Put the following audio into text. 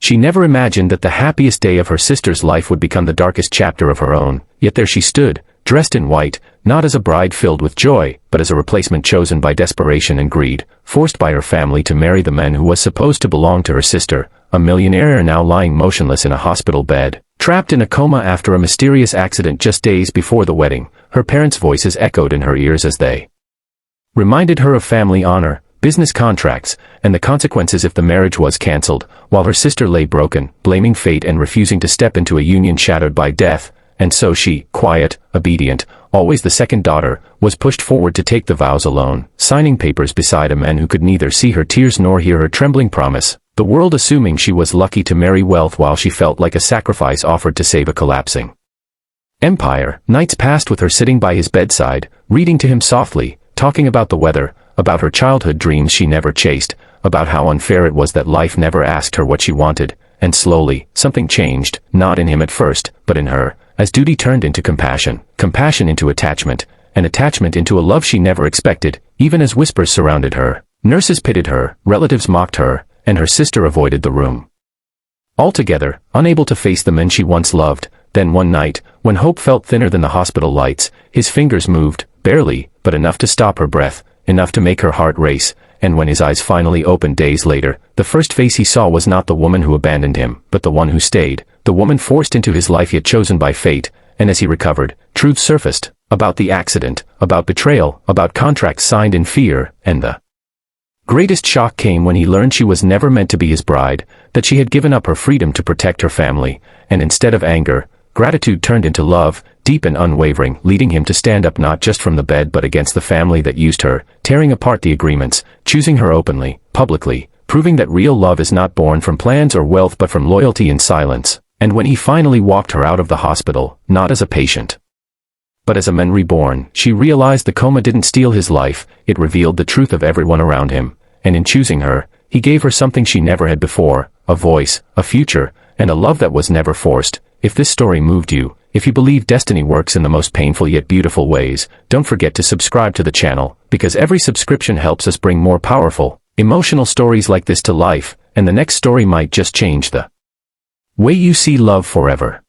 She never imagined that the happiest day of her sister's life would become the darkest chapter of her own, yet there she stood, dressed in white, not as a bride filled with joy, but as a replacement chosen by desperation and greed, forced by her family to marry the man who was supposed to belong to her sister, a millionaire now lying motionless in a hospital bed, trapped in a coma after a mysterious accident just days before the wedding. Her parents' voices echoed in her ears as they reminded her of family honor, business contracts, and the consequences if the marriage was cancelled, while her sister lay broken, blaming fate and refusing to step into a union shattered by death. And so she, quiet, obedient, always the second daughter, was pushed forward to take the vows alone, signing papers beside a man who could neither see her tears nor hear her trembling promise, the world assuming she was lucky to marry wealth while she felt like a sacrifice offered to save a collapsing empire. Nights passed with her sitting by his bedside, reading to him softly, talking about the weather, about her childhood dreams she never chased, about how unfair it was that life never asked her what she wanted, and slowly, something changed, not in him at first, but in her, as duty turned into compassion, compassion into attachment, and attachment into a love she never expected. Even as whispers surrounded her, nurses pitied her, relatives mocked her, and her sister avoided the room altogether, unable to face the men she once loved. Then one night, when hope felt thinner than the hospital lights, his fingers moved, barely, but enough to stop her breath, enough to make her heart race, and when his eyes finally opened days later, the first face he saw was not the woman who abandoned him, but the one who stayed, the woman forced into his life yet chosen by fate. And as he recovered, truth surfaced, about the accident, about betrayal, about contracts signed in fear, and the greatest shock came when he learned she was never meant to be his bride, that she had given up her freedom to protect her family, and instead of anger, gratitude turned into love, deep and unwavering, leading him to stand up not just from the bed but against the family that used her, tearing apart the agreements, choosing her openly, publicly, proving that real love is not born from plans or wealth but from loyalty and silence. And when he finally walked her out of the hospital, not as a patient, but as a man reborn, she realized the coma didn't steal his life, it revealed the truth of everyone around him, and in choosing her, he gave her something she never had before, a voice, a future, and a love that was never forced. If this story moved you, if you believe destiny works in the most painful yet beautiful ways, don't forget to subscribe to the channel, because every subscription helps us bring more powerful, emotional stories like this to life, and the next story might just change the way you see love forever.